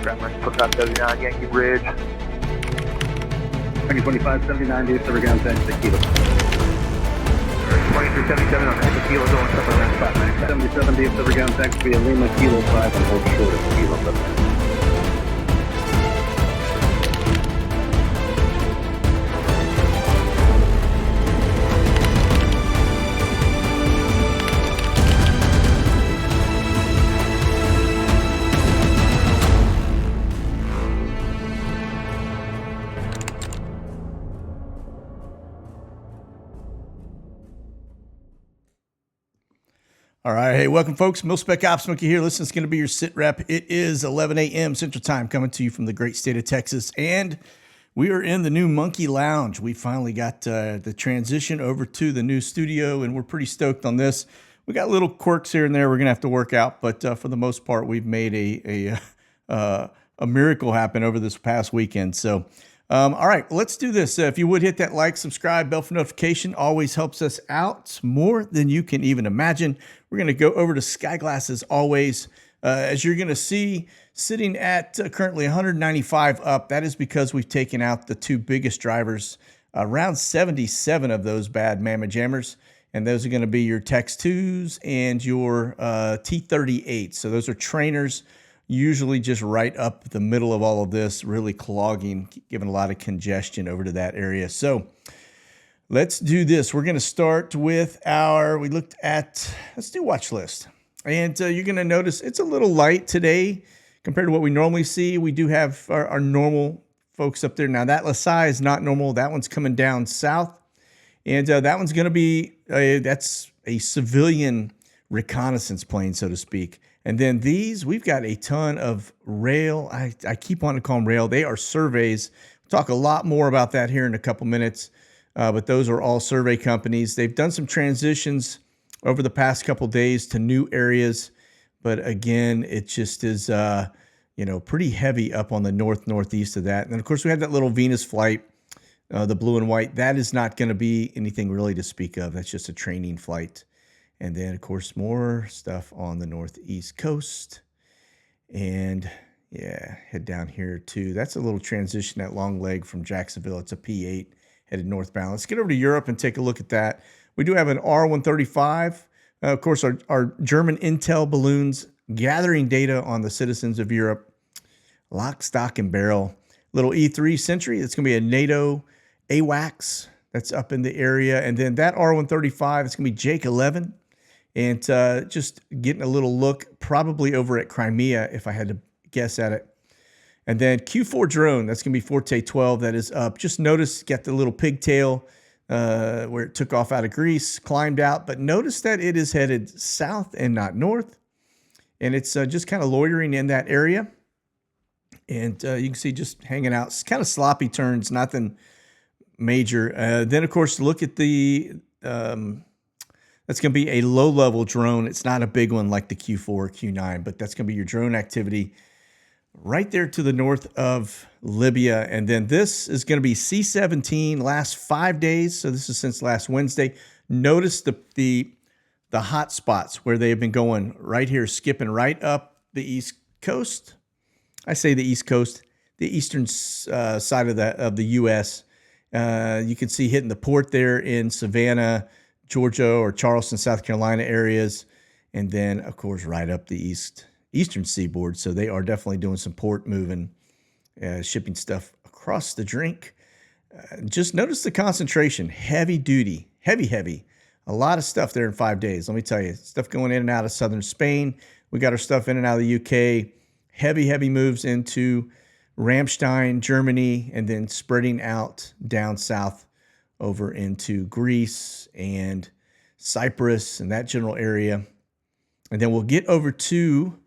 Grandma's put up 79 Yankee Bridge. 25, 79, do server ground thanks to Kilo. 2377 on Echo Kilo going somewhere around 597. 77, do server ground thanks to Lima Kilo 5 and hold short of Kilo 7. All right. Hey, welcome, folks. Spec Ops Monkey here. Listen, it's going to be your SITREP. It is 11 a.m. Central Time coming to you from the great state of Texas. And we are in the new Monkey Lounge. We finally got the transition over to the new studio, and we're pretty stoked on this. We got little quirks here and there we're going to have to work out, but for the most part, we've made a miracle happen over this past weekend. So, all right, let's do this. If you would hit that like, subscribe, bell for notification, always helps us out more than you can even imagine. We're going to go over to Skyglass as always. As you're going to see, sitting at currently 195 up. That is because we've taken out the two biggest drivers, around 77 of those bad mamma jammers. And those are going to be your Tex 2s and your T38. So those are trainers, usually just right up the middle of all of this, really clogging, giving a lot of congestion over to that area. So let's do this. We're going to start with let's do Watchlist. And you're going to notice it's a little light today compared to what we normally see. We do have our normal folks up there. Now that LaSalle is not normal. That one's coming down south. And that one's going to be, that's a civilian reconnaissance plane, so to speak. And then these, we've got a ton of rail. I keep wanting to call them rail. They are surveys. We'll talk a lot more about that here in a couple minutes. But those are all survey companies. They've done some transitions over the past couple days to new areas. But again, it just is, pretty heavy up on the northeast of that. And then, of course, we had that little Venus flight, the blue and white. That is not going to be anything really to speak of. That's just a training flight. And then, of course, more stuff on the northeast coast. And, yeah, head down here, too. That's a little transition, that long leg from Jacksonville. It's a P8 headed northbound. Let's get over to Europe and take a look at that. We do have an R135. Of course, our German intel balloons gathering data on the citizens of Europe. Lock, stock, and barrel. Little E3 Sentry. It's going to be a NATO AWACS. That's up in the area. And then that R135, it's going to be Jake 11. And just getting a little look, probably over at Crimea, if I had to guess at it. And then Q4 drone, that's going to be Forte 12. That is up. Just notice, got the little pigtail where it took off out of Greece, climbed out. But notice that it is headed south and not north. And it's just kind of loitering in that area. And you can see just hanging out. It's kind of sloppy turns, nothing major. Then, of course, look at the... that's going to be a low-level drone. It's not a big one like the Q4 or Q9, but that's going to be your drone activity right there to the north of Libya. And then this is going to be C-17, last 5 days. So this is since last Wednesday. Notice the hot spots where they have been going right here, skipping right up the East Coast. I say the East Coast, the eastern side of the U.S. You can see hitting the port there in Savannah, Georgia, or Charleston, South Carolina areas, and then, of course, right up the eastern seaboard. So they are definitely doing some port moving, shipping stuff across the drink. Just notice the concentration, heavy duty, heavy. A lot of stuff there in 5 days. Let me tell you, stuff going in and out of southern Spain. We got our stuff in and out of the UK. Heavy moves into Ramstein, Germany, and then spreading out down south over into Greece and Cyprus and that general area. And then we'll get over to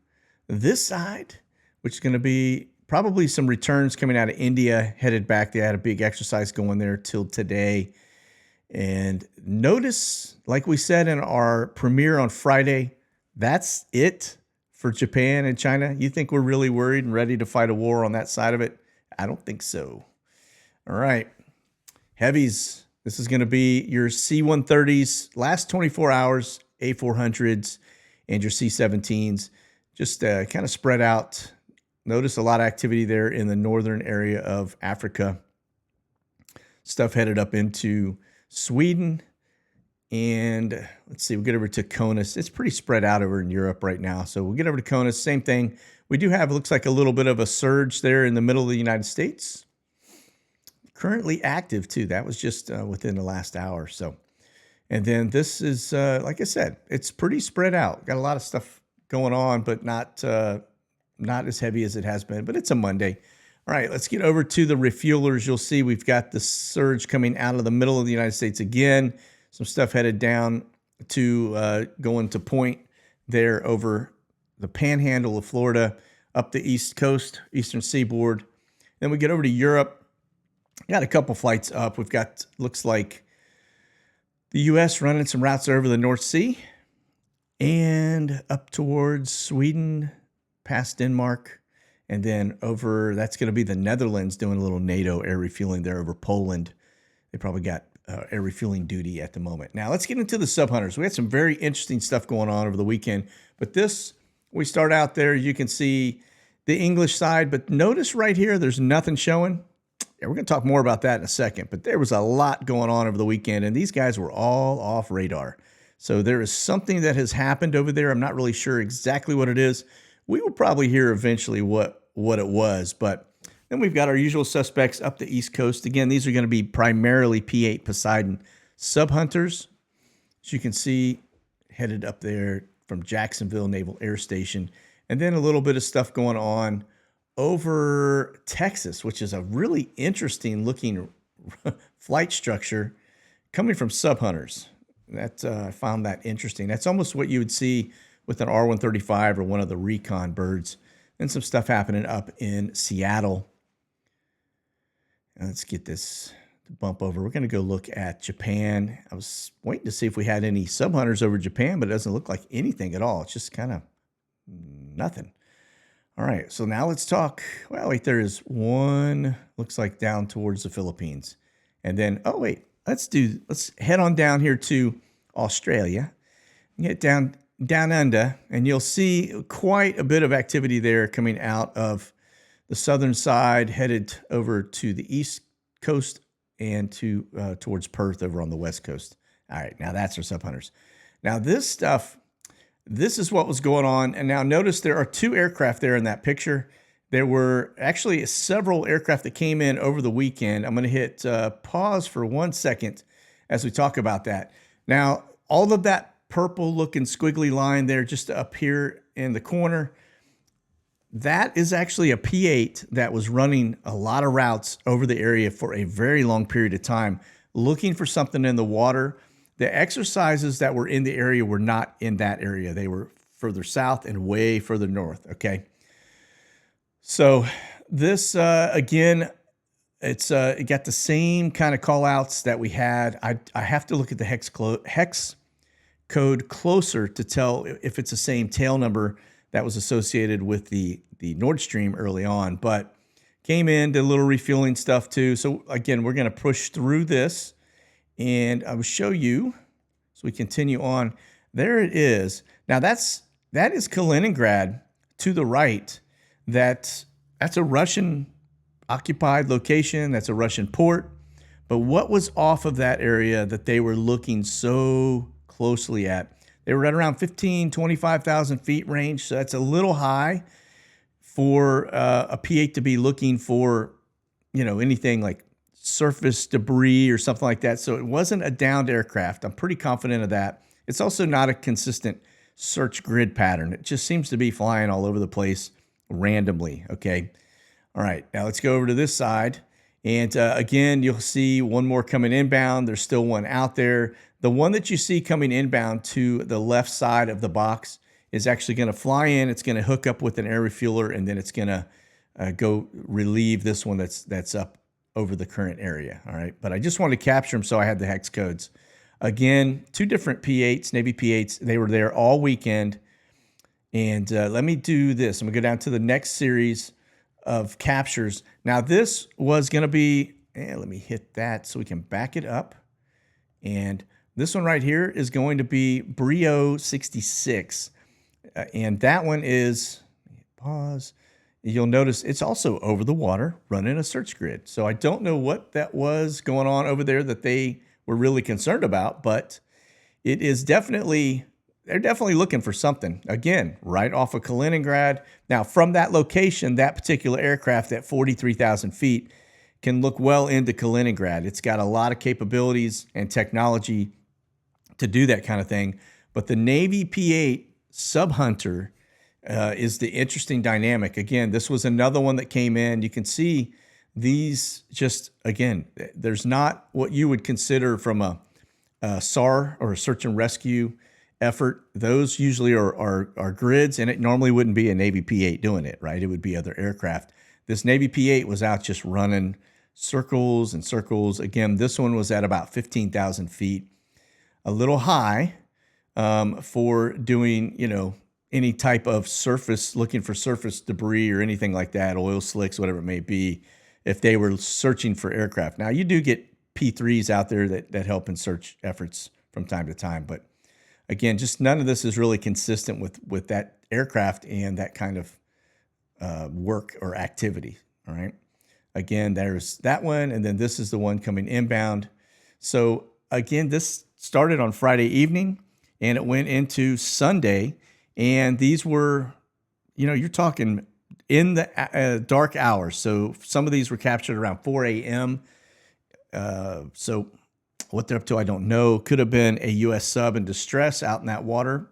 this side, which is going to be probably some returns coming out of India, headed back. They had a big exercise going there till today. And notice, like we said in our premiere on Friday, that's it for Japan and China. You think we're really worried and ready to fight a war on that side of it? I don't think so. All right. Heavies. This is going to be your C-130s, last 24 hours, A-400s, and your C-17s. Just kind of spread out notice a lot of activity there in the northern area of Africa. Stuff headed up into Sweden. And let's see, we'll get over to Conus. It's pretty spread out over in Europe right now. So we'll get over to Conus. Same thing. We do have, looks like a little bit of a surge there in the middle of the United States. Currently active too. That was just within the last hour or so. And then this is, like I said, it's pretty spread out. Got a lot of stuff going on, but not as heavy as it has been. But it's a Monday. All right, let's get over to the refuelers. You'll see we've got the surge coming out of the middle of the United States again. Some stuff headed down to going to point there over the panhandle of Florida, up the east coast, eastern seaboard. Then we get over to Europe. Got a couple flights up. We've got, looks like the U.S. running some routes over the North Sea and up towards Sweden, past Denmark, and then over, that's going to be the Netherlands doing a little NATO air refueling there over Poland. They probably got air refueling duty at the moment. Now let's get into the sub hunters. We had some very interesting stuff going on over the weekend, but this, we start out there, you can see the English side, but notice right here, there's nothing showing. Yeah, we're going to talk more about that in a second, but there was a lot going on over the weekend, and these guys were all off radar. So there is something that has happened over there. I'm not really sure exactly what it is. We will probably hear eventually what it was, but then we've got our usual suspects up the East Coast. Again, these are going to be primarily P-8 Poseidon sub hunters. As you can see, headed up there from Jacksonville Naval Air Station, and then a little bit of stuff going on over Texas, which is a really interesting looking flight structure coming from sub hunters. That I found that interesting. That's almost what you would see with an R-135 or one of the recon birds. And some stuff happening up in Seattle. Now let's get this to bump over. We're going to go look at Japan. I was waiting to see if we had any sub hunters over Japan, but it doesn't look like anything at all. It's just kind of nothing. All right, so now let's talk. Well, wait, there is one, looks like down towards the Philippines. And then, oh, wait, let's head on down here to Australia. Get down under, and you'll see quite a bit of activity there coming out of the southern side, headed over to the east coast and to towards Perth over on the west coast. All right, now that's our sub hunters. Now this stuff, this is what was going on. And now notice there are two aircraft there in that picture. There were actually several aircraft that came in over the weekend. I'm going to hit pause for 1 second as we talk about that. Now, all of that purple looking squiggly line there just up here in the corner, that is actually a P-8 that was running a lot of routes over the area for a very long period of time, looking for something in the water. The exercises that were in the area were not in that area. They were further south and way further north, okay? So this, again, it got the same kind of call outs that we had. I have to look at the hex code closer to tell if it's the same tail number that was associated with the Nord Stream early on, but came in, did a little refueling stuff too. So again, we're going to push through this, and I will show you. So we continue on. There it is. Now that is Kaliningrad to the right. That's a Russian occupied location. That's a Russian port. But what was off of that area that they were looking so closely at? They were at around 25,000 feet range. So that's a little high for a P-8 to be looking for, anything like surface debris or something like that. So it wasn't a downed aircraft. I'm pretty confident of that. It's also not a consistent search grid pattern. It just seems to be flying all over the place randomly. Okay. All right. Now let's go over to this side. And again, you'll see one more coming inbound. There's still one out there. The one that you see coming inbound to the left side of the box is actually going to fly in. It's going to hook up with an air refueler, and then it's going to go relieve this one that's up over the current area. All right. But I just wanted to capture them, so I had the hex codes. Again, two different P-8s, Navy P-8s. They were there all weekend. And let me do this. I'm going to go down to the next series of captures. Now, this was going to be, let me hit that so we can back it up. And this one right here is going to be Brio 66. And that one is, pause, you'll notice it's also over the water running a search grid. So I don't know what that was going on over there that they were really concerned about, but it is definitely, they're definitely looking for something. Again, right off of Kaliningrad. Now, from that location, that particular aircraft at 43,000 feet can look well into Kaliningrad. It's got a lot of capabilities and technology to do that kind of thing. But the Navy P-8 Sub Hunter is the interesting dynamic. Again, this was another one that came in. You can see these just, again, there's not what you would consider from a SAR or a search and rescue effort. Those usually are grids, and it normally wouldn't be a Navy P-8 doing it, right? It would be other aircraft. This Navy P-8 was out just running circles and circles. Again, this one was at about 15,000 feet, a little high for doing, you know, any type of surface, looking for surface debris or anything like that, oil slicks, whatever it may be, if they were searching for aircraft. Now, you do get P3s out there that help in search efforts from time to time. But again, just none of this is really consistent with that aircraft and that kind of work or activity, all right? Again, there's that one, and then this is the one coming inbound. So again, this started on Friday evening, and it went into Sunday, and these were, you know, you're talking in the dark hours. So some of these were captured around 4 a.m., so what they're up to, I don't know. Could have been a U.S. sub in distress out in that water,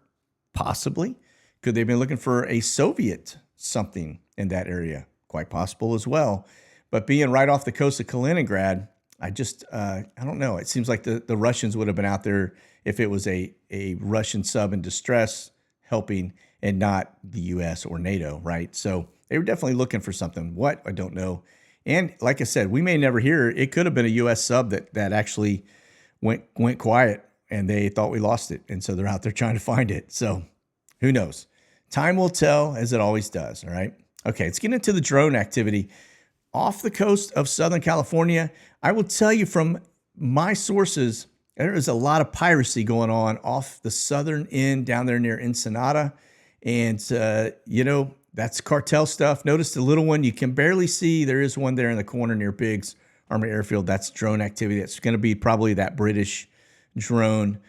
possibly. Could they have been looking for a Soviet something in that area? Quite possible as well. But being right off the coast of Kaliningrad, I don't know. It seems like the Russians would have been out there if it was a Russian sub in distress helping and not the U.S. or NATO, right? So they were definitely looking for something. What? I don't know. And like I said, we may never hear. It could have been a U.S. sub that actually went quiet and they thought we lost it. And so they're out there trying to find it. So who knows? Time will tell, as it always does, all right? Okay, let's get into the drone activity. Off the coast of Southern California, I will tell you from my sources, there is a lot of piracy going on off the southern end down there near Ensenada. And, you know, that's cartel stuff. Notice the little one you can barely see. There is one there in the corner near Biggs Army Airfield. That's drone activity. That's going to be probably that British drone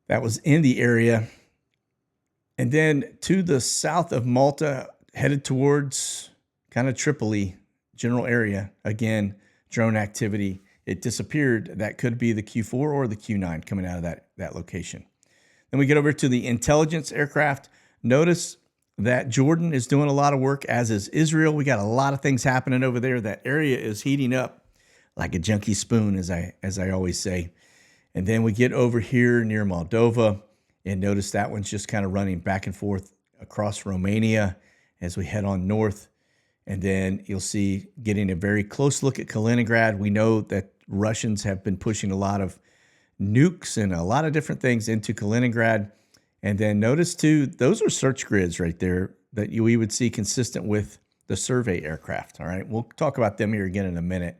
that was in the area. And then to the south of Malta, headed towards kind of Tripoli general area. Again, drone activity. It disappeared. That could be the Q4 or the Q9 coming out of that location. Then we get over to the intelligence aircraft. Notice that Jordan is doing a lot of work, as is Israel. We got a lot of things happening over there. That area is heating up like a junkie spoon, as I always say. And then we get over here near Moldova, and notice that one's just kind of running back and forth across Romania as we head on north. And then you'll see getting a very close look at Kaliningrad. We know that Russians have been pushing a lot of nukes and a lot of different things into Kaliningrad. And then notice too, those are search grids right there that we would see consistent with the survey aircraft. All right, we'll talk about them here again in a minute.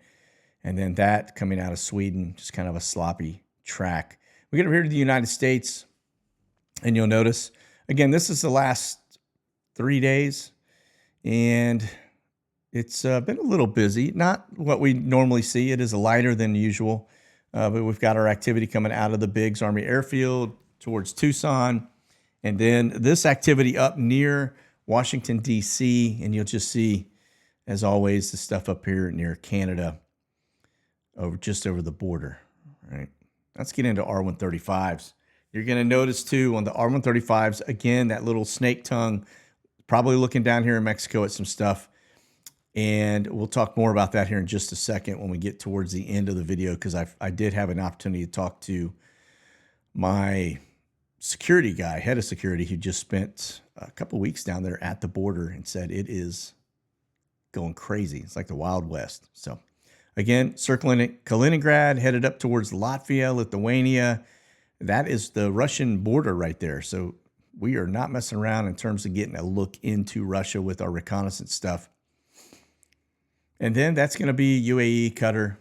And then that coming out of Sweden, just kind of a sloppy track. We get over here to the United States, and you'll notice, again, this is the last 3 days, and it's been a little busy. Not what we normally see. It is lighter than usual, but we've got our activity coming out of the Biggs Army Airfield towards Tucson, and then this activity up near Washington, D.C., and you'll just see, as always, the stuff up here near Canada, just over the border. All right, let's get into R-135s. You're going to notice, too, on the R-135s, again, that little snake tongue, probably looking down here in Mexico at some stuff, and we'll talk more about that here in just a second when we get towards the end of the video, because I did have an opportunity to talk to my security guy, head of security, who just spent a couple of weeks down there at the border and said it is going crazy. It's like the Wild West. So again, circling Kaliningrad, headed up towards Latvia, Lithuania. That is the Russian border right there. So we are not messing around in terms of getting a look into Russia with our reconnaissance stuff. And then that's going to be UAE Qatar.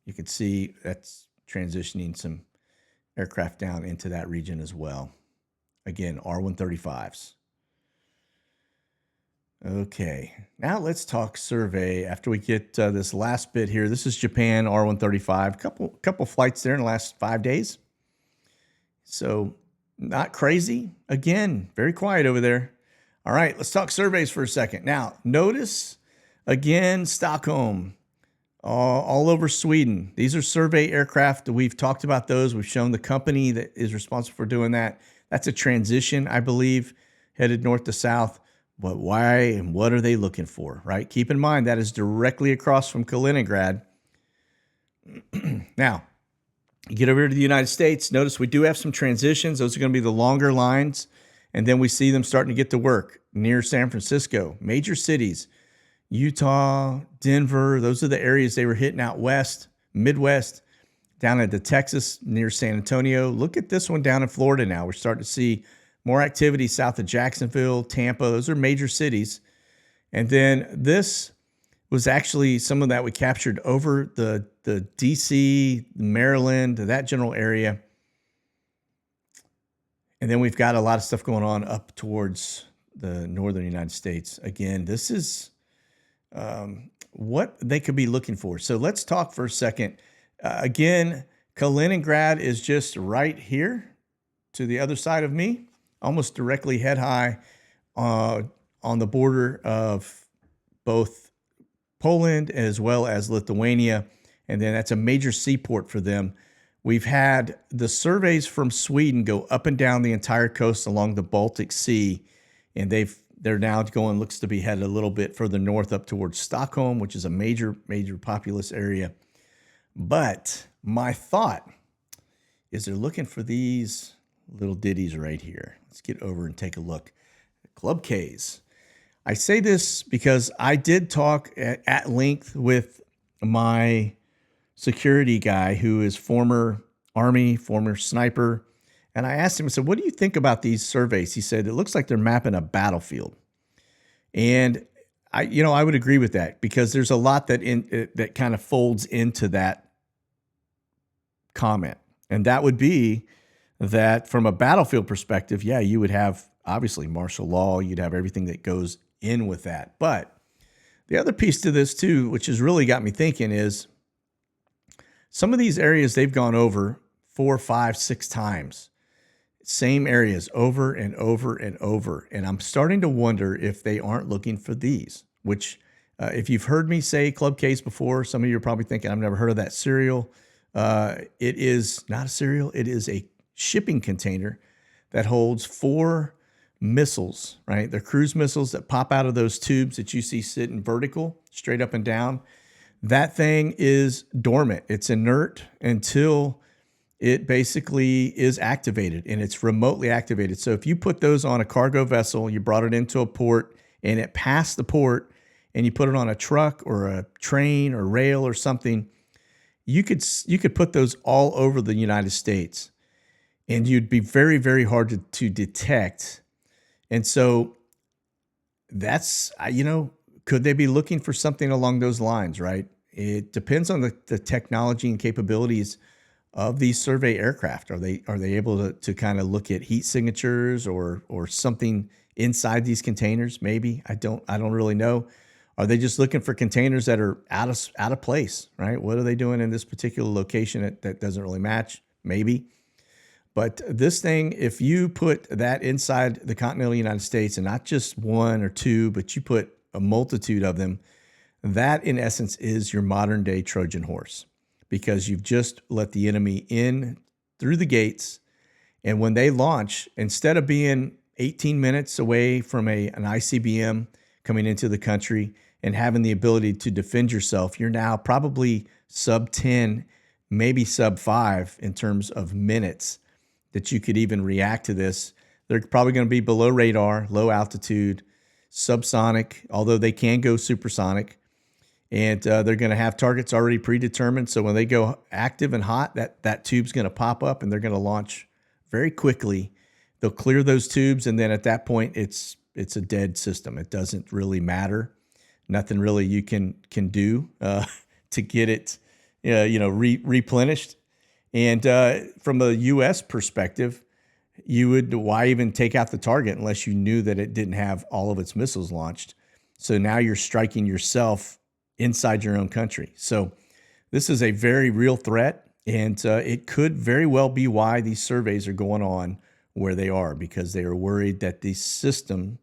You can see that's transitioning some aircraft down into that region as well. Again, R-135s. Okay, now let's talk survey after we get this last bit here. This is Japan R135. Couple flights there in the last 5 days. So not crazy. Again, very quiet over there. All right, let's talk surveys for a second. Now, notice again, Stockholm, all over Sweden. These are survey aircraft. We've talked about those. We've shown the company that is responsible for doing that. That's a transition, I believe, headed north to south. But why and what are they looking for, right? Keep in mind that is directly across from Kaliningrad. Now, you get over here to the United States. Notice we do have some transitions. Those are going to be the longer lines. And then we see them starting to get to work near San Francisco. Major cities, Utah, Denver. Those are the areas they were hitting out west, Midwest, down into Texas near San Antonio. Look at this one down in Florida now. We're starting to see more activity south of Jacksonville, Tampa. Those are major cities. And then this was actually some of that we captured over the DC, Maryland, that general area. And then we've got a lot of stuff going on up towards the northern United States. Again, this is what they could be looking for. So let's talk for a second. Again, Kaliningrad is just right here to the other side of me, almost directly head high on the border of both Poland as well as Lithuania. And then that's a major seaport for them. We've had the surveys from Sweden go up and down the entire coast along the Baltic Sea. And they're now going, looks to be headed a little bit further north up towards Stockholm, which is a major populous area. But my thought is they're looking for these little ditties right here. Let's get over and take a look. Club Ks. I say this because I did talk at length with my security guy who is former Army, former sniper. And I asked him, I said, what do you think about these surveys? He said, it looks like they're mapping a battlefield. And I would agree with that because there's a lot that kind of folds into that comment. And that would be that from a battlefield perspective, yeah, you would have obviously martial law. You'd have everything that goes in with that. But the other piece to this too, which has really got me thinking, is some of these areas they've gone over 4, 5, 6 times. Same areas over and over and over. And I'm starting to wonder if they aren't looking for these, which if you've heard me say Club Ks before, some of you are probably thinking, I've never heard of that cereal. It is not a cereal. It is a shipping container that holds 4 missiles, right? They're cruise missiles that pop out of those tubes that you see sitting vertical, straight up and down. That thing is dormant. It's inert until it basically is activated, and it's remotely activated. So if you put those on a cargo vessel, you brought it into a port and it passed the port and you put it on a truck or a train or rail or something, you could put those all over the United States and you'd be very, very hard to detect. And so that's, could they be looking for something along those lines, right? It depends on the technology and capabilities of these survey aircraft. Are they able to kind of look at heat signatures or something inside these containers? Maybe. I don't really know. Are they just looking for containers that are out of place, right? What are they doing in this particular location that doesn't really match? Maybe. But this thing, if you put that inside the continental United States, and not just 1 or 2, but you put a multitude of them, that in essence is your modern day Trojan horse, because you've just let the enemy in through the gates. And when they launch, instead of being 18 minutes away from an ICBM coming into the country and having the ability to defend yourself, you're now probably sub 10, maybe sub 5 in terms of minutes that you could even react to this. They're probably going to be below radar, low altitude, subsonic, although they can go supersonic. And they're going to have targets already predetermined. So when they go active and hot, that tube's going to pop up and they're going to launch very quickly. They'll clear those tubes, and then at that point, it's a dead system. It doesn't really matter. Nothing really you can do to get it, replenished. And from a U.S. perspective, why even take out the target unless you knew that it didn't have all of its missiles launched? So now you're striking yourself inside your own country. So this is a very real threat, and it could very well be why these surveys are going on where they are, because they are worried that the system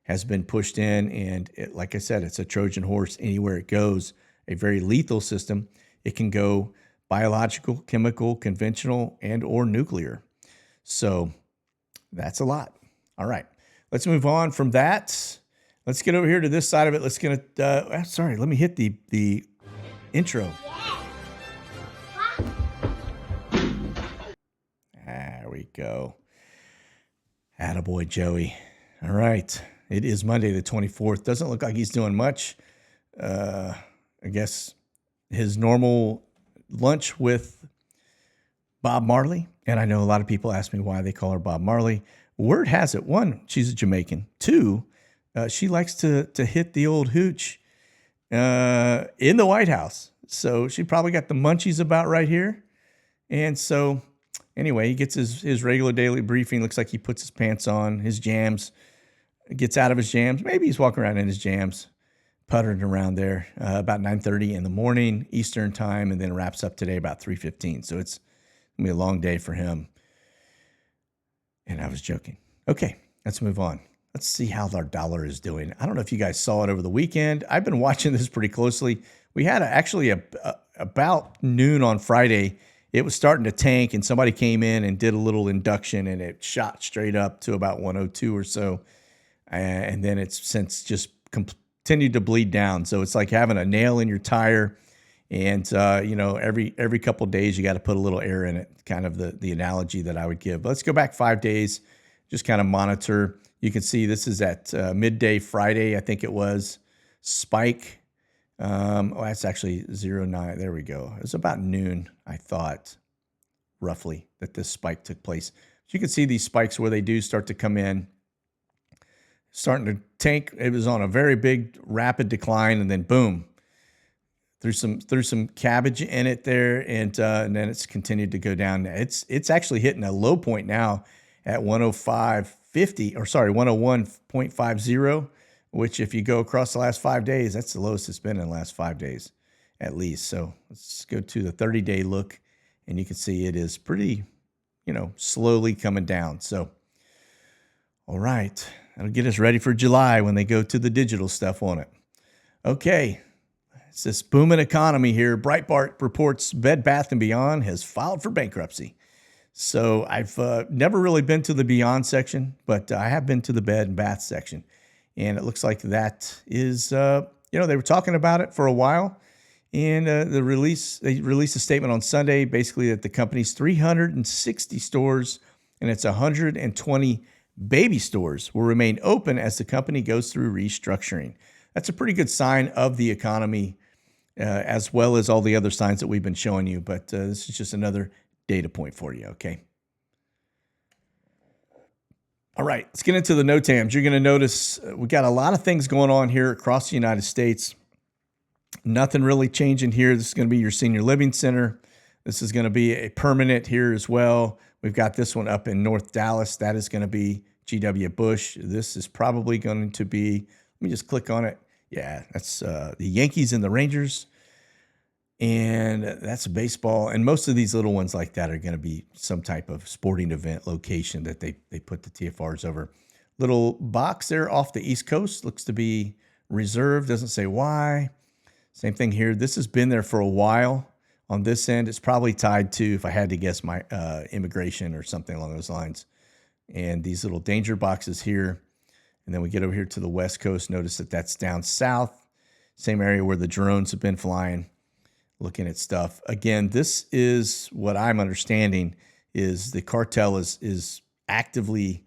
has been pushed in, and like I said, it's a Trojan horse anywhere it goes, a very lethal system. It can go biological, chemical, conventional, and or nuclear. So that's a lot. All right, let's move on from that. Let's get over here to this side of it. Let's get it. Sorry, let me hit the intro. There we go. Attaboy, Joey. All right. It is Monday the 24th. Doesn't look like he's doing much. I guess his normal lunch with Bob Marley. And I know a lot of people ask me why they call her Bob Marley. Word has it, one, she's a Jamaican. Two, she likes to hit the old hooch in the White House. So she probably got the munchies about right here. And so anyway, he gets his regular daily briefing. Looks like he puts his pants on, his jams, gets out of his jams. Maybe he's walking around in his jams, puttering around there about 9:30 in the morning Eastern time, and then wraps up today about 3:15. So it's going to be a long day for him. And I was joking. Okay, let's move on. Let's see how our dollar is doing. I don't know if you guys saw it over the weekend. I've been watching this pretty closely. We had about noon on Friday, it was starting to tank, and somebody came in and did a little induction, and it shot straight up to about 102 or so. And then it's since just continued to bleed down. So it's like having a nail in your tire. And, every couple of days, you got to put a little air in it, kind of the analogy that I would give. Let's go back 5 days, just kind of monitor. You can see this is at midday Friday, I think it was, spike. That's actually 09. There we go. It was about noon, I thought, roughly, that this spike took place. So you can see these spikes where they do start to come in, starting to tank. It was on a very big, rapid decline, and then boom, threw some cabbage in it there, and then it's continued to go down. It's actually hitting a low point now at 101.50, which if you go across the last 5 days, that's the lowest it's been in the last 5 days, at least. So let's go to the 30-day look, and you can see it is pretty, slowly coming down. So, all right, that'll get us ready for July when they go to the digital stuff on it. Okay. It's this booming economy here. Breitbart reports Bed Bath & Beyond has filed for bankruptcy. So I've never really been to the Beyond section, but I have been to the Bed and Bath section. And it looks like that is, they were talking about it for a while. And they released a statement on Sunday, basically that the company's 360 stores and its 120 baby stores will remain open as the company goes through restructuring. That's a pretty good sign of the economy, as well as all the other signs that we've been showing you. But this is just another data point for you, okay? All right, let's get into the NOTAMs. You're going to notice we got a lot of things going on here across the United States. Nothing really changing here. This is going to be your senior living center. This is going to be a permanent here as well. We've got this one up in North Dallas. That is going to be G.W. Bush. This is probably going to be, let me just click on it. Yeah, that's the Yankees and the Rangers. And that's baseball. And most of these little ones like that are going to be some type of sporting event location that they put the TFRs over. Little box there off the East Coast looks to be reserved. Doesn't say why. Same thing here. This has been there for a while. On this end, it's probably tied to, if I had to guess, my immigration or something along those lines. And these little danger boxes here. And then we get over here to the West Coast. Notice that that's down south. Same area where the drones have been flying, looking at stuff. Again, this is what I'm understanding is the cartel is actively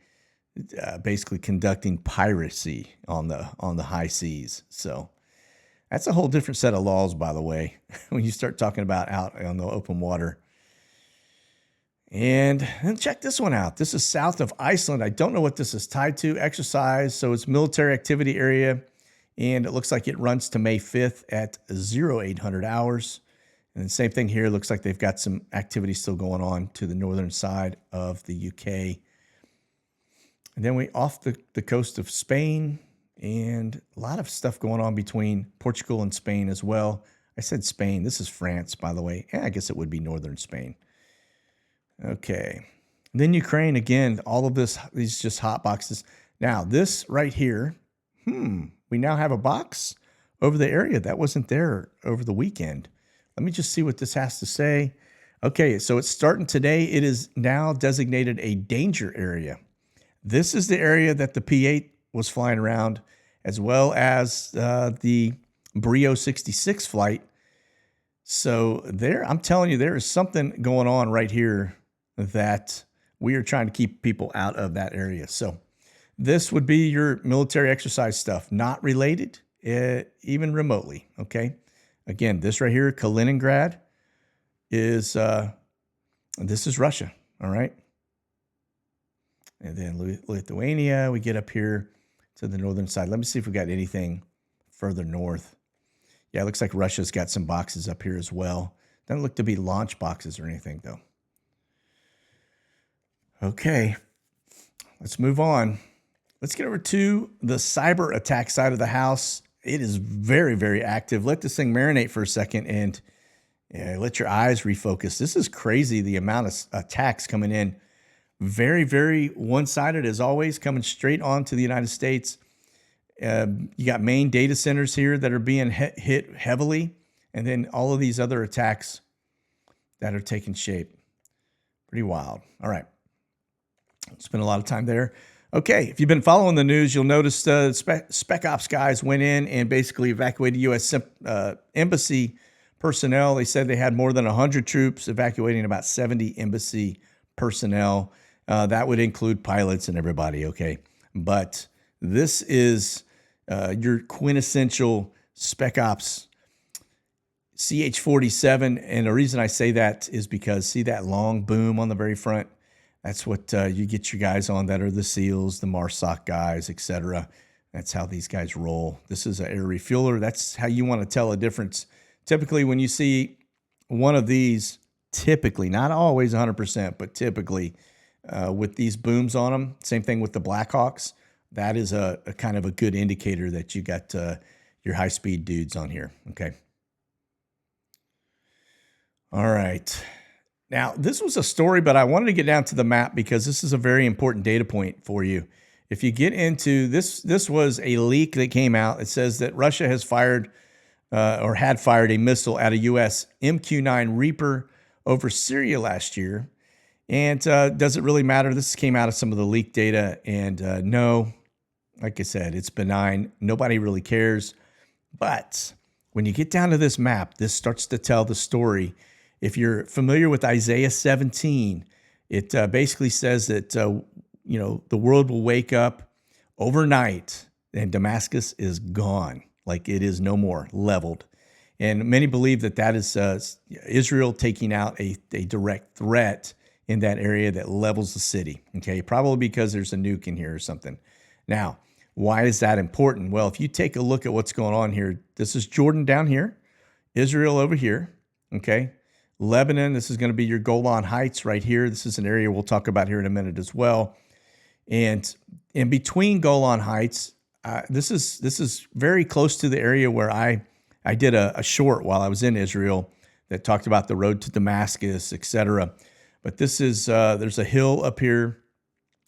basically conducting piracy on the high seas. So that's a whole different set of laws, by the way, when you start talking about out on the open water. And then check this one out. This is south of Iceland. I don't know what this is tied to. Exercise. So it's military activity area. And it looks like it runs to May 5th at 0800 hours. And the same thing here. Looks like they've got some activity still going on to the northern side of the UK. And then we off the coast of Spain And a lot of stuff going on between Portugal and Spain as well. I said Spain. This is France, by the way. Yeah, I guess it would be northern Spain. Okay. Then Ukraine, again, all of these just hot boxes. Now, this right here, we now have a box over the area that wasn't there over the weekend. Let me just see what this has to say. Okay, so it's starting today. It is now designated a danger area. This is the area that the P-8 was flying around, as well as the Brio 66 flight. So there, I'm telling you, there is something going on right here that we are trying to keep people out of that area. So this would be your military exercise stuff, not related, even remotely, okay? Again, this right here, Kaliningrad, is this is Russia, all right? And then Lithuania, we get up here to the northern side. Let me see if we got anything further north. Yeah, it looks like Russia's got some boxes up here as well. Doesn't look to be launch boxes or anything, though. Okay, let's move on. Let's get over to the cyber attack side of the house. It is very, very active. Let this thing marinate for a second and let your eyes refocus. This is crazy, the amount of attacks coming in. Very, very one-sided as always, coming straight on to the United States. You got main data centers here that are being hit heavily, and then all of these other attacks that are taking shape. Pretty wild. All right. Spent a lot of time there. Okay, if you've been following the news, you'll notice Spec Ops guys went in and basically evacuated U.S. embassy personnel. They said they had more than 100 troops evacuating about 70 embassy personnel. That would include pilots and everybody, okay? But this is your quintessential Spec Ops CH-47, and the reason I say that is because see that long boom on the very front? That's what you get your guys on that are the SEALs, the MARSOC guys, etc. That's how these guys roll. This is an air refueler. That's how you want to tell a difference. Typically, when you see one of these, typically, not always 100%, but typically with these booms on them, same thing with the Blackhawks, that is a kind of a good indicator that you got your high-speed dudes on here, okay? All right. Now, this was a story, but I wanted to get down to the map because this is a very important data point for you. If you get into this was a leak that came out. It says that Russia has fired or had fired a missile at a U.S. MQ-9 Reaper over Syria last year. And does it really matter? This came out of some of the leak data. And no, like I said, it's benign. Nobody really cares. But when you get down to this map, this starts to tell the story. If you're familiar with Isaiah 17, it basically says that, the world will wake up overnight and Damascus is gone. Like it is no more, leveled. And many believe that is Israel taking out a direct threat in that area that levels the city. Okay, probably because there's a nuke in here or something. Now, why is that important? Well, if you take a look at what's going on here, this is Jordan down here, Israel over here, okay? Lebanon, this is going to be your Golan Heights right here. This is an area we'll talk about here in a minute as well. And in between Golan Heights, this is very close to the area where I did a short while I was in Israel that talked about the road to Damascus, etc. But this is there's a hill up here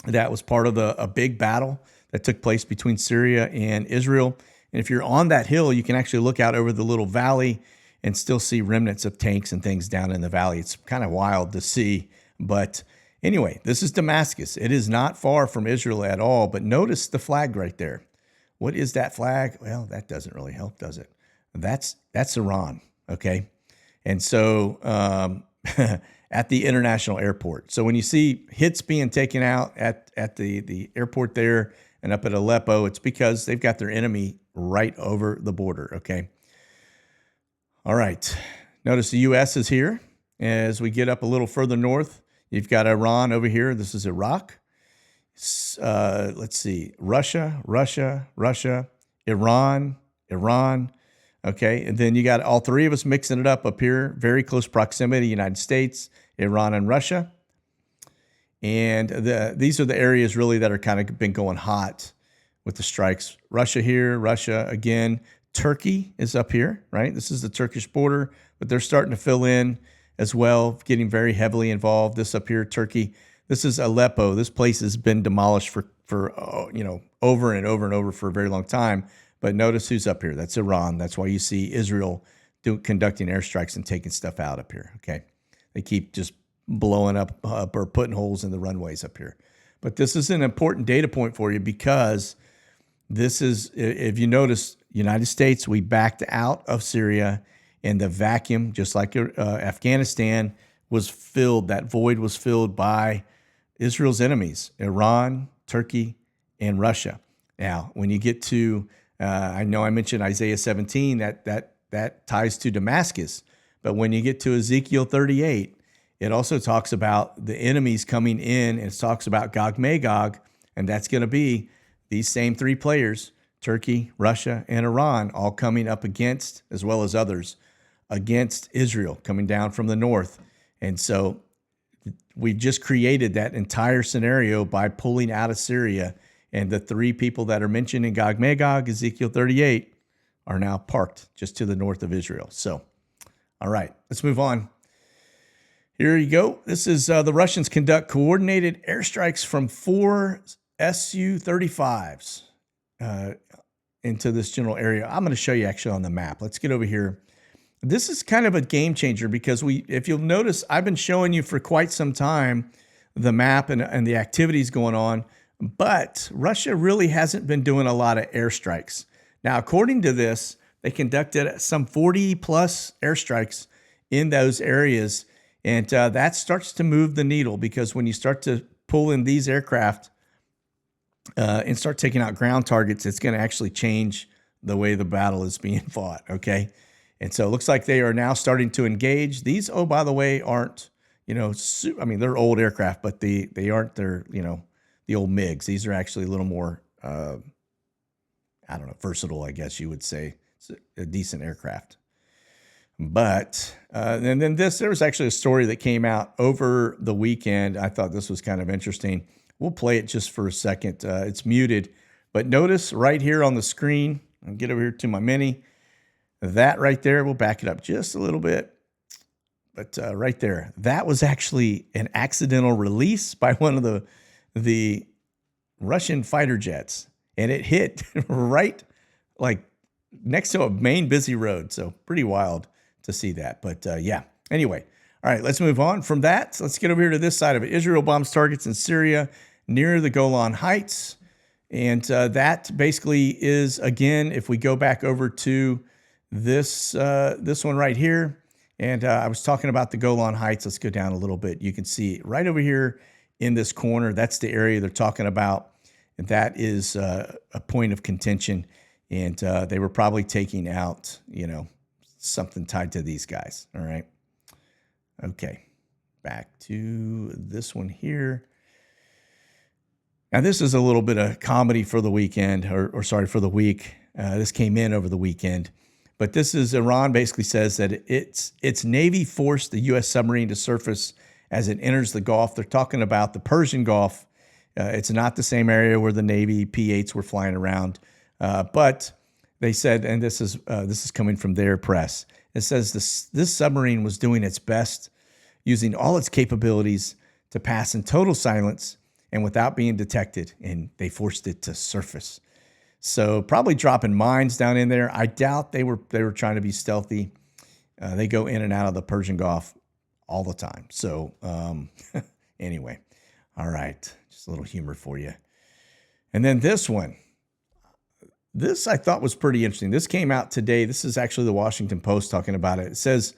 that was part of a big battle that took place between Syria and Israel. And if you're on that hill, you can actually look out over the little valley and still see remnants of tanks and things down in the valley. It's kind of wild to see. But anyway, this is Damascus. It is not far from Israel at all. But notice the flag right there. What is that flag? Well, that doesn't really help, does it? That's Iran, okay? And so at the international airport. So when you see hits being taken out at the airport there and up at Aleppo, it's because they've got their enemy right over the border, okay? All right. Notice the U.S. is here. As we get up a little further north, you've got Iran over here. This is Iraq. Let's see. Russia, Iran. Okay. And then you got all three of us mixing it up here. Very close proximity, United States, Iran, and Russia. And these are the areas really that are kind of been going hot with the strikes. Russia here, Russia again. Turkey is up here, right? This is the Turkish border, but they're starting to fill in as well, getting very heavily involved. This up here, Turkey. This is Aleppo. This place has been demolished for over and over and over for a very long time. But notice who's up here. That's Iran. That's why you see Israel conducting airstrikes and taking stuff out up here. Okay, they keep just blowing up or putting holes in the runways up here. But this is an important data point for you because this is, if you notice, United States, we backed out of Syria, and the vacuum, just like Afghanistan, was filled. That void was filled by Israel's enemies, Iran, Turkey, and Russia. Now, when you get to, I know I mentioned Isaiah 17, that ties to Damascus. But when you get to Ezekiel 38, it also talks about the enemies coming in, and it talks about Gog Magog, and that's going to be these same three players, Turkey, Russia, and Iran, all coming up against, as well as others, against Israel, coming down from the north. And so we just created that entire scenario by pulling out of Syria, and the three people that are mentioned in Gog Magog, Ezekiel 38, are now parked just to the north of Israel. So, all right, let's move on. Here you go. This is the Russians conduct coordinated airstrikes from 4 Su-35s into this general area. I'm going to show you actually on the map. Let's get over here. This is kind of a game changer because if you'll notice, I've been showing you for quite some time the map and the activities going on, but Russia really hasn't been doing a lot of airstrikes. Now, according to this, they conducted some 40 plus airstrikes in those areas. And that starts to move the needle because when you start to pull in these aircraft and start taking out ground targets, it's going to actually change the way the battle is being fought, okay? And so it looks like they are now starting to engage. These, oh, by the way, aren't, they're old aircraft, but they aren't their, the old MiGs. These are actually a little more, versatile, I guess you would say. It's a decent aircraft. But and then there was actually a story that came out over the weekend. I thought this was kind of interesting. We'll play it just for a second. It's muted, but notice right here on the screen, I'll get over here to my mini, that right there, we'll back it up just a little bit. But right there, that was actually an accidental release by one of the Russian fighter jets. And it hit right like next to a main busy road. So pretty wild to see that. But yeah, anyway. All right, let's move on from that. Let's get over here to this side of it. Israel bombs targets in Syria near the Golan Heights. And that basically is, again, if we go back over to this one right here, and I was talking about the Golan Heights. Let's go down a little bit. You can see right over here in this corner, that's the area they're talking about. And that is a point of contention. And they were probably taking out, something tied to these guys. All right. Okay. Back to this one here. Now, this is a little bit of comedy for the weekend, for the week. This came in over the weekend. But this is Iran basically says that its Navy forced the U.S. submarine to surface as it enters the Gulf. They're talking about the Persian Gulf. It's not the same area where the Navy P-8s were flying around. But they said, and this is coming from their press, it says this submarine was doing its best, using all its capabilities to pass in total silence and without being detected, and they forced it to surface. So probably dropping mines down in there. I doubt they were trying to be stealthy. They go in and out of the Persian Gulf all the time. So anyway, all right, just a little humor for you. And then this one. This I thought was pretty interesting. This came out today. This is actually the Washington Post talking about it. It says,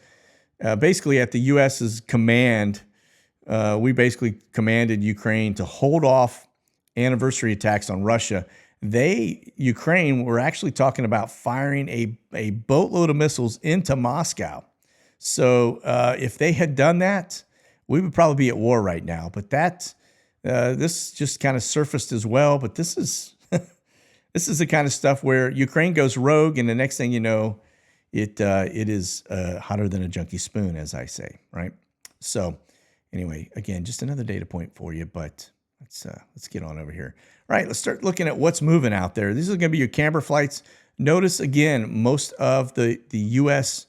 basically at the U.S.'s command, we basically commanded Ukraine to hold off anniversary attacks on Russia. Ukraine were actually talking about firing a boatload of missiles into Moscow. So if they had done that, we would probably be at war right now. But this just kind of surfaced as well. But this is this is the kind of stuff where Ukraine goes rogue, and the next thing you know, it is hotter than a junkie spoon, as I say, right? So anyway, again, just another data point for you. But Let's get on over here. All right, let's start looking at what's moving out there. These are going to be your camber flights. Notice again, most of the U.S.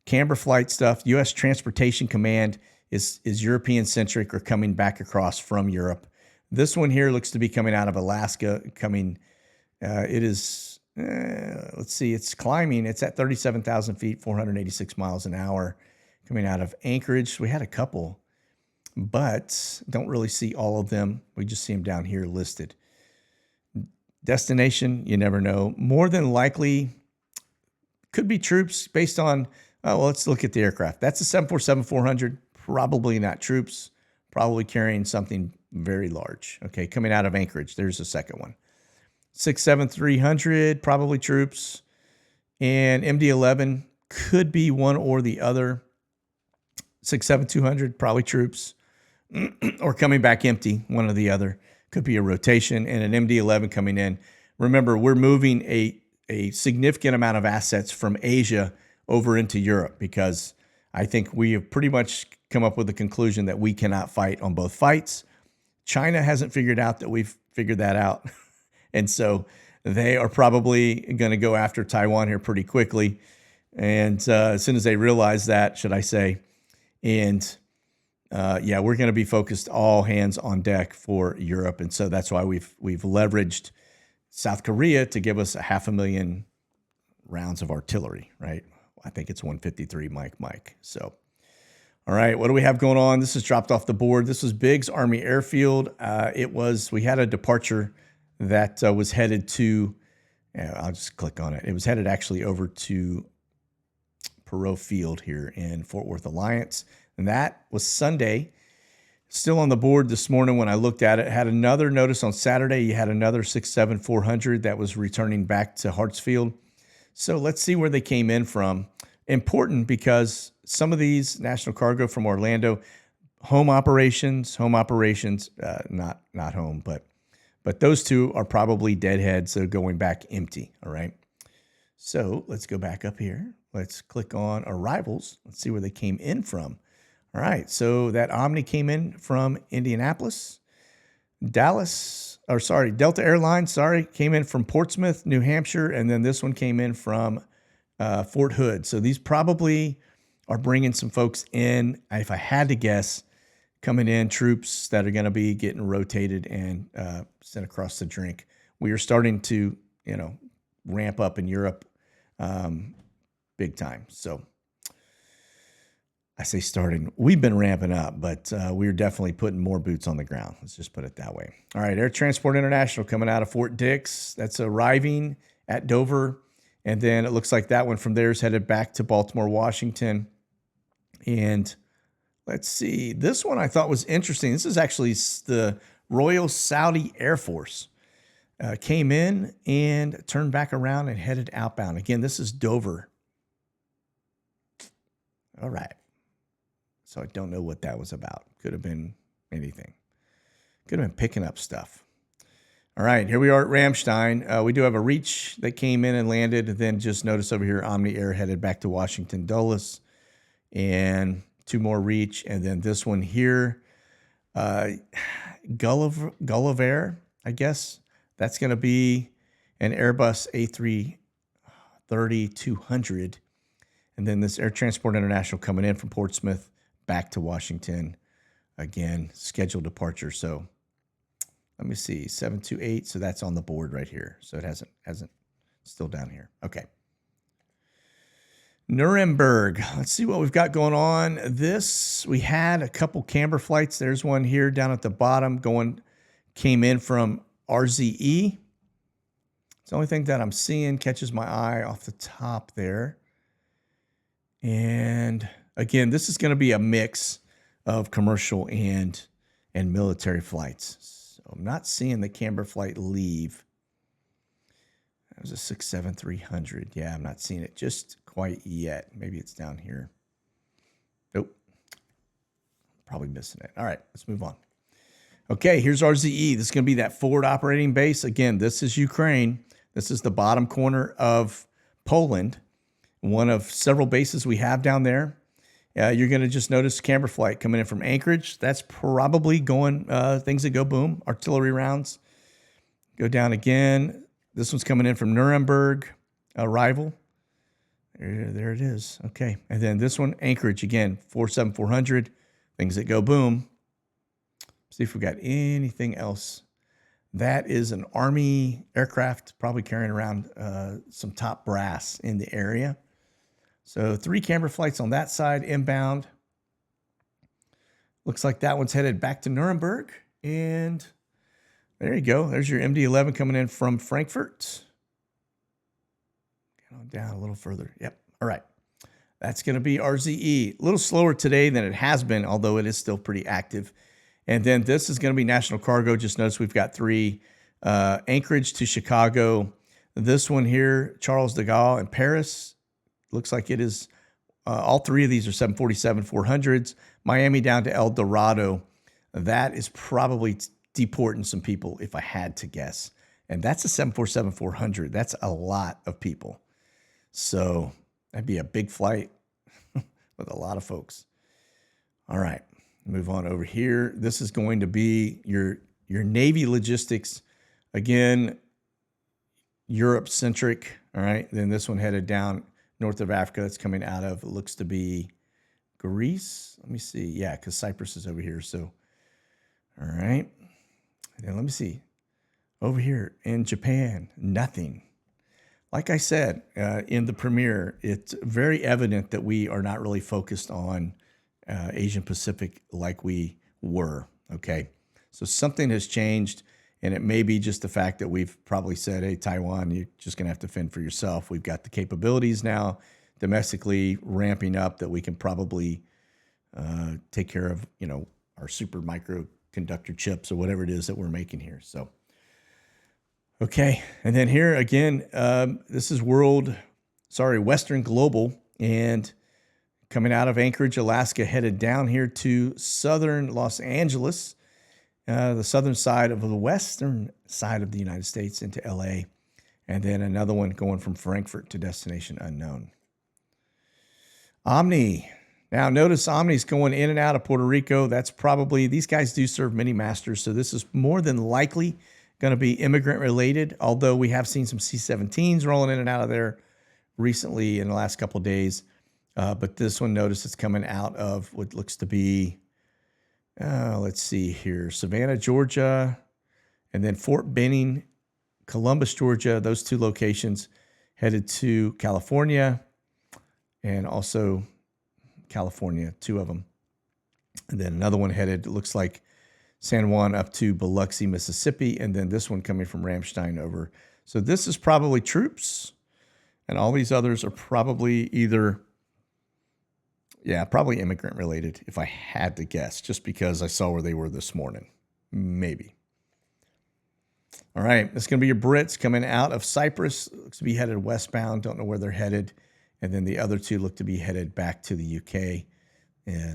camber flight stuff, U.S. Transportation Command is European centric or coming back across from Europe. This one here looks to be coming out of Alaska. It is. Let's see. It's climbing. It's at 37,000 feet, 486 miles an hour, coming out of Anchorage. We had a couple, but don't really see all of them. We just see them down here listed. Destination, you never know. More than likely, could be troops based on. Well, let's look at the aircraft. That's a 747-400. Probably not troops. Probably carrying something very large. Okay, coming out of Anchorage. There's a second one. 67300, probably troops. And MD-11 could be one or the other. 67200, probably troops. Or coming back empty, one or the other. Could be a rotation and an MD-11 coming in. Remember, we're moving a significant amount of assets from Asia over into Europe because I think we have pretty much come up with the conclusion that we cannot fight on both fights. China hasn't figured out that we've figured that out. And so they are probably going to go after Taiwan here pretty quickly. And as soon as they realize that, should I say, and yeah, we're going to be focused all hands on deck for Europe. And so that's why we've leveraged South Korea to give us 500,000 rounds of artillery, right? I think it's 153 Mike. So, all right, what do we have going on? This is dropped off the board. This was Biggs Army Airfield. We had a departure that was headed to, I'll just click on it. It was headed actually over to Perot Field here in Fort Worth Alliance. And that was Sunday. Still on the board this morning when I looked at it. Had another notice on Saturday. You had another 67400 that was returning back to Hartsfield. So let's see where they came in from. Important because some of these National Cargo from Orlando, home operations, not home, but those two are probably deadheads, so going back empty, all right? So let's go back up here. Let's click on arrivals. Let's see where they came in from. All right, so that Omni came in from Indianapolis. Delta Airlines, came in from Portsmouth, New Hampshire, and then this one came in from Fort Hood. So these probably are bringing some folks in, if I had to guess, coming in, troops that are going to be getting rotated and sent across the drink. We are starting to, ramp up in Europe big time. So I say starting. We've been ramping up, but we're definitely putting more boots on the ground. Let's just put it that way. All right, Air Transport International coming out of Fort Dix. That's arriving at Dover. And then it looks like that one from there is headed back to Baltimore, Washington. And let's see. This one I thought was interesting. This is actually the Royal Saudi Air Force. Came in and turned back around and headed outbound. Again, this is Dover. All right. So I don't know what that was about. Could have been anything. Could have been picking up stuff. All right, here we are at Ramstein. We do have a reach that came in and landed. And then just notice over here, Omni Air headed back to Washington Dulles. And two more reach. And then this one here, Gulliver, I guess. That's going to be an Airbus A330-200. And then this Air Transport International coming in from Portsmouth back to Washington. Again, scheduled departure. So let me see, 728. So that's on the board right here. So it hasn't still down here. Okay. Nuremberg. Let's see what we've got going on. We had a couple camber flights. There's one here down at the bottom came in from RZE. It's the only thing that I'm seeing catches my eye off the top there. And again, this is going to be a mix of commercial and military flights. So I'm not seeing the camber flight leave. That was a 67300. Yeah, I'm not seeing it just quite yet. Maybe it's down here. Nope. Probably missing it. All right, let's move on. Okay, here's RZE. This is going to be that forward operating base. Again, this is Ukraine. This is the bottom corner of Poland. One of several bases we have down there. You're going to just notice camber flight coming in from Anchorage. That's probably going, things that go boom, artillery rounds. Go down again. This one's coming in from Nuremberg, arrival. There it is. Okay. And then this one, Anchorage, again, 47400, things that go boom. See if we got anything else. That is an Army aircraft, probably carrying around some top brass in the area. So 3 camber flights on that side, inbound. Looks like that one's headed back to Nuremberg. And there you go. There's your MD-11 coming in from Frankfurt. Get on down a little further. Yep. All right. That's going to be RZE. A little slower today than it has been, although it is still pretty active. And then this is going to be National Cargo. Just notice we've got 3, Anchorage to Chicago. This one here, Charles de Gaulle and Paris. Looks like it is, all 3 of these are 747-400s. Miami down to El Dorado. That is probably deporting some people if I had to guess. And that's a 747-400. That's a lot of people. So that'd be a big flight with a lot of folks. All right. Move on over here. This is going to be your Navy logistics. Again, Europe centric. All right. Then this one headed down north of Africa. That's coming out of, it looks to be Greece. Let me see. Yeah, because Cyprus is over here. So, all right. And then let me see. Over here in Japan, nothing. Like I said in the premiere, it's very evident that we are not really focused on Asian Pacific like we were, okay? So something has changed, and it may be just the fact that we've probably said, hey, Taiwan, you're just going to have to fend for yourself. We've got the capabilities now domestically ramping up that we can probably take care of, you know, our super microconductor chips or whatever it is that we're making here. So, okay. And then here again, this is Western Global, and coming out of Anchorage, Alaska, headed down here to southern Los Angeles, the southern side of the western side of the United States into LA, and then another one going from Frankfurt to destination unknown. Omni. Now notice Omni's going in and out of Puerto Rico. That's probably, these guys do serve many masters, so this is more than likely going to be immigrant related, although we have seen some C-17s rolling in and out of there recently in the last couple of days. But this one, notice it's coming out of what looks to be, let's see here, Savannah, Georgia, and then Fort Benning, Columbus, Georgia. Those 2 locations headed to California, and also California, 2 of them. And then another one headed, it looks like San Juan up to Biloxi, Mississippi, and then this one coming from Ramstein over. So this is probably troops, and all these others are probably either... yeah, probably immigrant related, if I had to guess, just because I saw where they were this morning. Maybe. All right, that's going to be your Brits coming out of Cyprus. Looks to be headed westbound. Don't know where they're headed. And then the other 2 look to be headed back to the UK,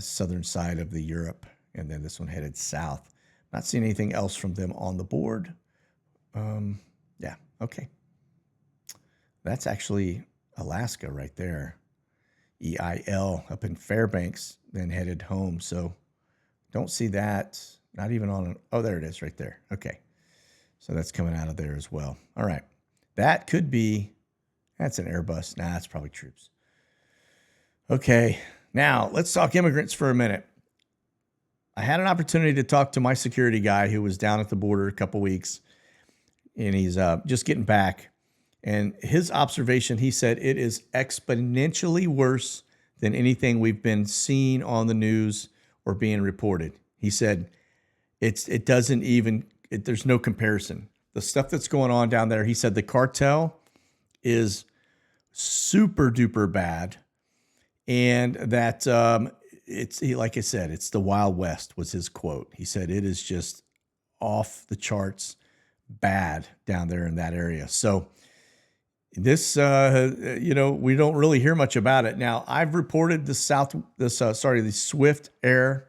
southern side of the Europe. And then this one headed south. Not seeing anything else from them on the board. Yeah, okay. That's actually Alaska right there. EIL up in Fairbanks, then headed home. So don't see that. Not even on, oh, there it is right there. Okay. So that's coming out of there as well. All right. That could be, that's an Airbus. Nah, it's probably troops. Okay. Now let's talk immigrants for a minute. I had an opportunity to talk to my security guy who was down at the border a couple weeks, and he's just getting back. And his observation, he said, it is exponentially worse than anything we've been seeing on the news or being reported. He said, it doesn't even, there's no comparison. The stuff that's going on down there, he said the cartel is super duper bad. And that like I said, it's the Wild West was his quote. He said, it is just off the charts bad down there in that area. So this, we don't really hear much about it. Now, I've reported the Swift Air.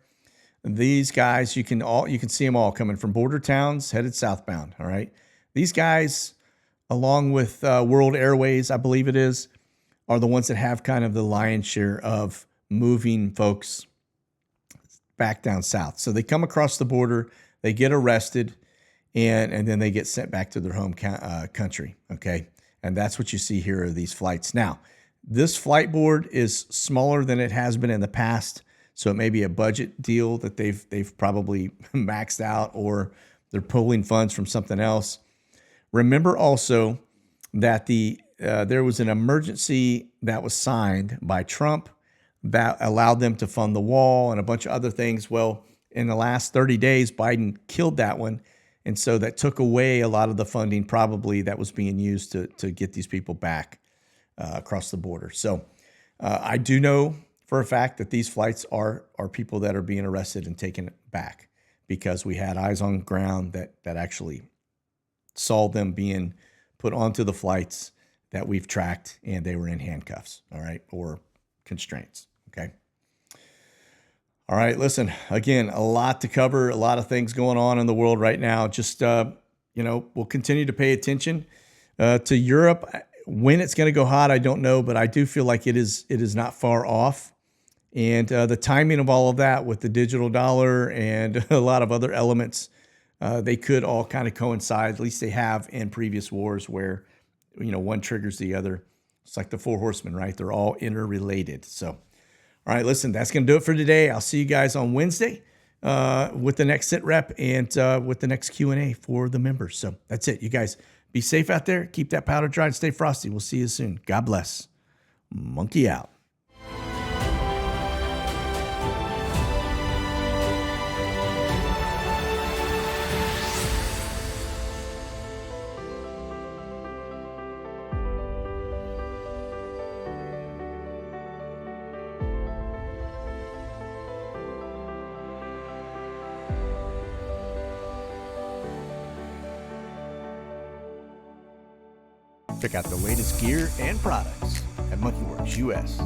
These guys, you can see them all coming from border towns headed southbound. All right. These guys, along with World Airways, I believe it is, are the ones that have kind of the lion's share of moving folks back down south. So they come across the border, they get arrested, and then they get sent back to their home country, okay? And that's what you see here are these flights. Now, this flight board is smaller than it has been in the past, so it may be a budget deal that they've probably maxed out, or they're pulling funds from something else. Remember also that there was an emergency that was signed by Trump that allowed them to fund the wall and a bunch of other things. Well, in the last 30 days, Biden killed that one. And so that took away a lot of the funding probably that was being used to get these people back across the border. So I do know for a fact that these flights are people that are being arrested and taken back, because we had eyes on ground that actually saw them being put onto the flights that we've tracked, and they were in handcuffs, all right, or constraints, okay? All right, listen, again, a lot to cover, a lot of things going on in the world right now. Just, we'll continue to pay attention to Europe. When it's going to go hot, I don't know, but I do feel like it is not far off. And the timing of all of that with the digital dollar and a lot of other elements, they could all kind of coincide. At least they have in previous wars where, one triggers the other. It's like the four horsemen, right? They're all interrelated. So, all right, listen, that's going to do it for today. I'll see you guys on Wednesday with the next SITREP and with the next Q&A for the members. So that's it. You guys be safe out there. Keep that powder dry and stay frosty. We'll see you soon. God bless. Monkey out. Check out the latest gear and products at MonkeyWorks US.